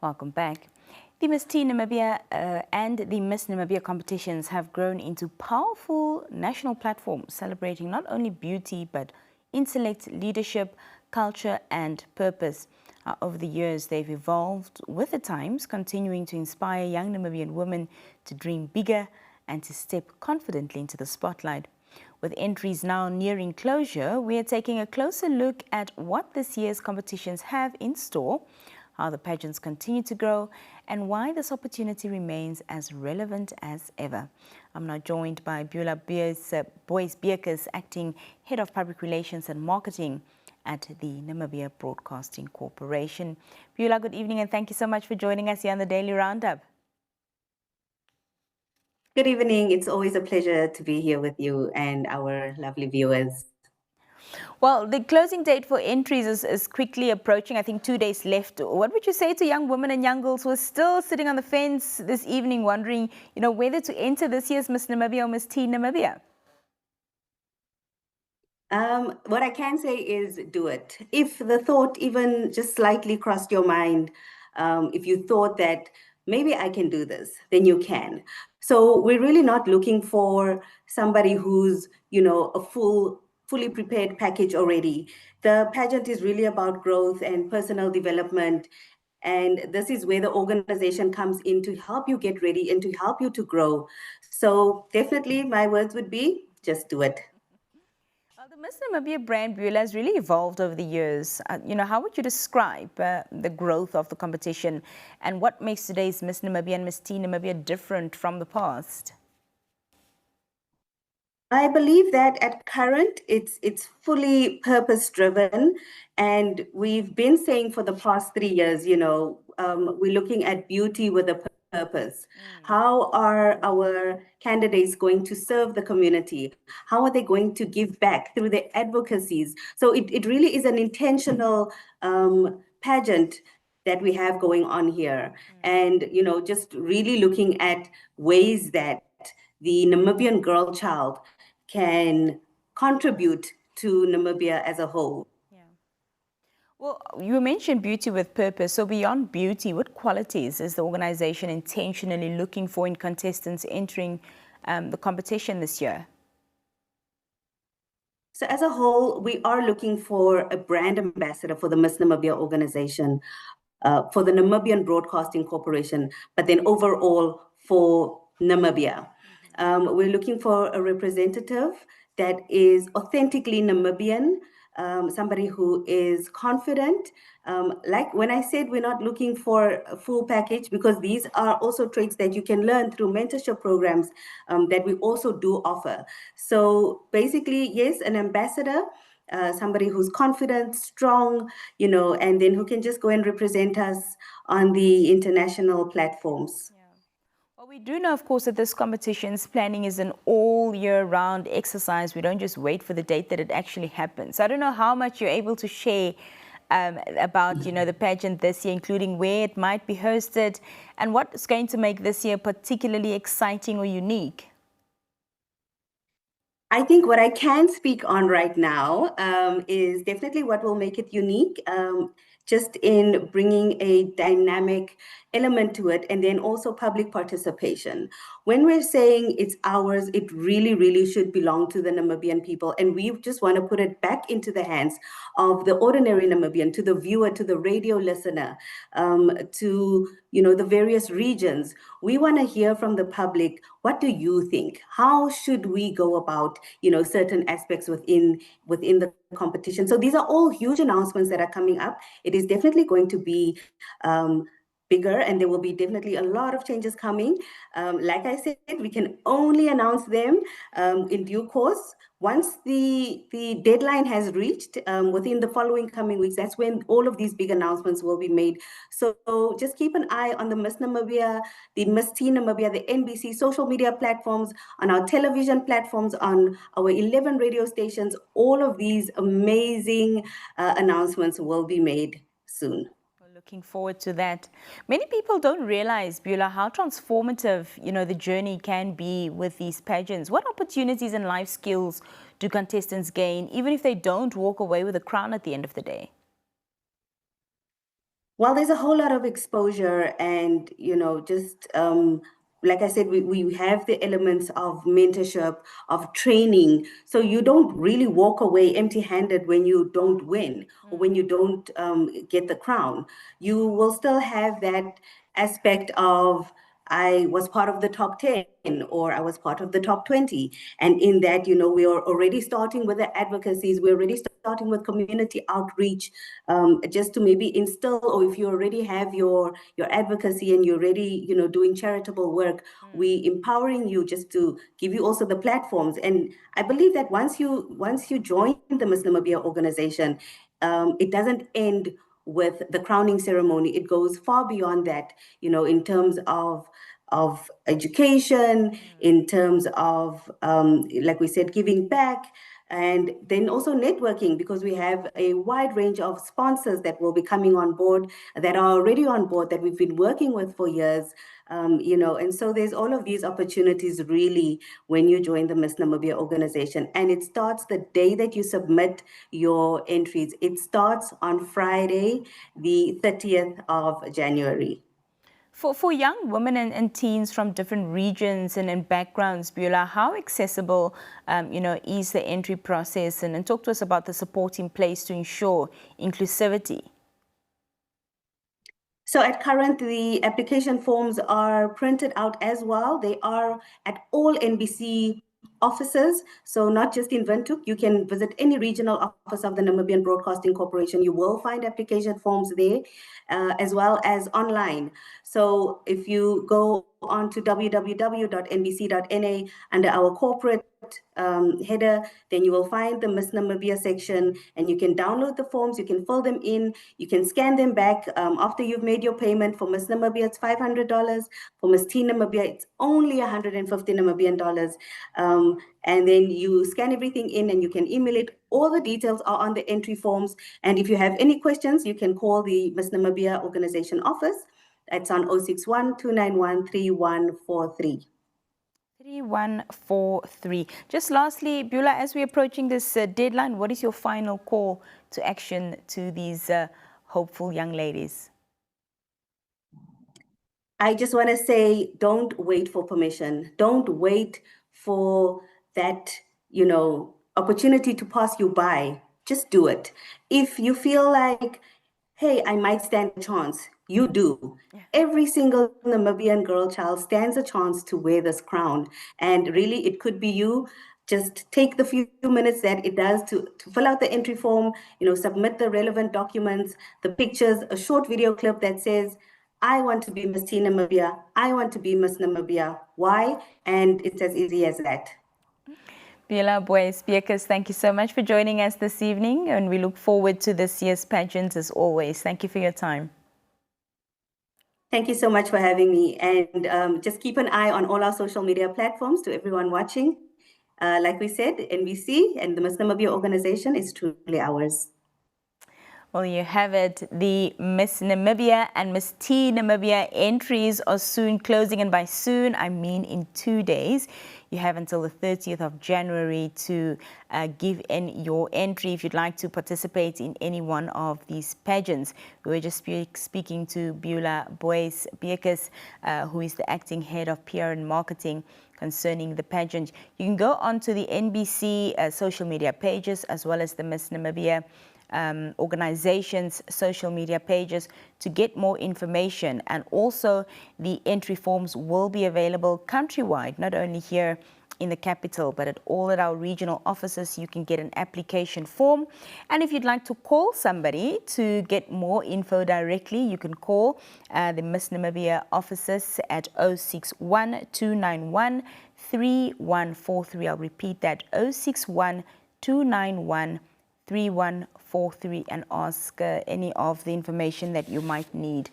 Welcome back. The Miss Teen Namibia and the Miss Namibia competitions have grown into powerful national platforms celebrating not only beauty but intellect, leadership, culture and purpose. Over the years, they've evolved with the times, continuing to inspire young Namibian women to dream bigger and to step confidently into the spotlight. With entries now nearing closure, we are taking a closer look at what this year's competitions have in store, how the pageants continue to grow, and why this opportunity remains as relevant as ever. I'm now joined by Beaulah Boois-Beukes, Acting Head of Public Relations and Marketing at the Namibia Broadcasting Corporation. Beaulah, good evening and thank you so much for joining us here on the Daily Roundup. Good evening. It's always a pleasure to be here with you and our lovely viewers. Well, the closing date for entries is quickly approaching. I think 2 days left. What would you say to young women and young girls who are still sitting on the fence this evening wondering, whether to enter this year's Miss Namibia or Miss Teen Namibia? What I can say is do it. If the thought even just slightly crossed your mind, if you thought that maybe I can do this, then you can. So we're really not looking for somebody who's, a fully prepared package already. The pageant is really about growth and personal development. And this is where the organization comes in to help you get ready and to help you to grow. So definitely my words would be just do it. The Miss Namibia brand Beaulah has really evolved over the years. How would you describe the growth of the competition and what makes today's Miss Namibia and Miss Teen Namibia different from the past? I believe that at current, it's fully purpose driven, and we've been saying for the past 3 years, we're looking at beauty with a purpose. How are our candidates going to serve the community? How are they going to give back through their advocacies? So it really is an intentional pageant that we have going on here, and just really looking at ways that the Namibian girl child can contribute to Namibia as a whole. Yeah. Well, you mentioned beauty with purpose. So beyond beauty, what qualities is the organization intentionally looking for in contestants entering the competition this year? So as a whole, we are looking for a brand ambassador for the Miss Namibia organization, for the Namibian Broadcasting Corporation, but then overall for Namibia. We're looking for a representative that is authentically Namibian, somebody who is confident. Like when I said we're not looking for a full package, because these are also traits that you can learn through mentorship programs that we also do offer. So basically, yes, an ambassador, somebody who's confident, strong, and then who can just go and represent us on the international platforms. Yeah. Well, we do know, of course, that this competition's planning is an all-year-round exercise. We don't just wait for the date that it actually happens. So I don't know how much you're able to share about, the pageant this year, including where it might be hosted and what's going to make this year particularly exciting or unique. I think what I can speak on right now is definitely what will make it unique, just in bringing a dynamic element to it, and then also public participation. When we're saying it's ours, it really, really should belong to the Namibian people. And we just want to put it back into the hands of the ordinary Namibian, to the viewer, to the radio listener, to the various regions. We want to hear from the public. What do you think? How should we go about certain aspects within the competition? So these are all huge announcements that are coming up. It is definitely going to be bigger, and there will be definitely a lot of changes coming. Like I said, we can only announce them in due course. Once the deadline has reached, within the following coming weeks, that's when all of these big announcements will be made. So just keep an eye on the Miss Namibia, the Miss Teen Namibia, the NBC social media platforms, on our television platforms, on our 11 radio stations. All of these amazing announcements will be made soon. Looking forward to that. Many people don't realize, Beaulah, how transformative, the journey can be with these pageants. What opportunities and life skills do contestants gain, even if they don't walk away with a crown at the end of the day? Well, there's a whole lot of exposure and, just like I said, we have the elements of mentorship, of training. So you don't really walk away empty-handed when you don't win or when you don't get the crown. You will still have that aspect of, I was part of the top 10 or I was part of the top 20. And in that, we are already starting with the advocacies. We're already starting with community outreach, just to maybe instill, or if you already have your advocacy and you're already, doing charitable work, we empowering you just to give you also the platforms. And I believe that once you join the Miss Namibia organization, it doesn't end with the crowning ceremony. It goes far beyond that, in terms of education, in terms of, like we said, giving back, and then also networking, because we have a wide range of sponsors that will be coming on board, that are already on board, that we've been working with for years. And so there's all of these opportunities really when you join the Miss Namibia organization. And it starts the day that you submit your entries. It starts on Friday, the 30th of January. For young women and teens from different regions and backgrounds, Beaulah, how accessible, is the entry process? And talk to us about the support in place to ensure inclusivity. So at current, the application forms are printed out as well. They are at all NBC offices, so not just in Windhoek. You can visit any regional office of the Namibian Broadcasting Corporation. You will find application forms there, as well as online. So if you go on to www.nbc.na under our corporate header, then you will find the Miss Namibia section, and you can download the forms, you can fill them in, you can scan them back. After you've made your payment, for Miss Namibia, it's $500. For Miss Teen Namibia, it's only 150 Namibian dollars. And then you scan everything in and you can email it. All the details are on the entry forms. And if you have any questions, you can call the Miss Namibia organization office. It's on 061 291 3143. 3143. Just lastly, Beaulah, as we're approaching this deadline, what is your final call to action to these hopeful young ladies? I just want to say, don't wait for permission. Don't wait for that, opportunity to pass you by. Just do it. If you feel like, hey, I might stand a chance, you do. Yeah. Every single Namibian girl child stands a chance to wear this crown. And really, it could be you. Just take the few minutes that it does to fill out the entry form, submit the relevant documents, the pictures, a short video clip that says, I want to be Miss Teen Namibia. I want to be Miss Namibia. Why? And it's as easy as that. Beaulah Boois-Beukes, thank you so much for joining us this evening, and we look forward to this year's pageant as always. Thank you for your time. Thank you so much for having me. And just keep an eye on all our social media platforms. To everyone watching, like we said, NBC and the Miss Namibia organization is truly ours. Well, you have it. The Miss Namibia and Miss Teen Namibia entries are soon closing, and by soon, I mean in 2 days. You have until the 30th of January to give in your entry if you'd like to participate in any one of these pageants. We were just speaking to Beaulah Boois-Beukes, who is the acting head of PR and marketing concerning the pageant. You can go onto the NBC social media pages as well as the Miss Namibia organizations' social media pages to get more information, and also the entry forms will be available countrywide, not only here in the capital, but at all our regional offices. You can get an application form, and if you'd like to call somebody to get more info directly, you can call the Miss Namibia offices at 061 291 3143. I'll repeat that, 061 291 3143, and ask any of the information that you might need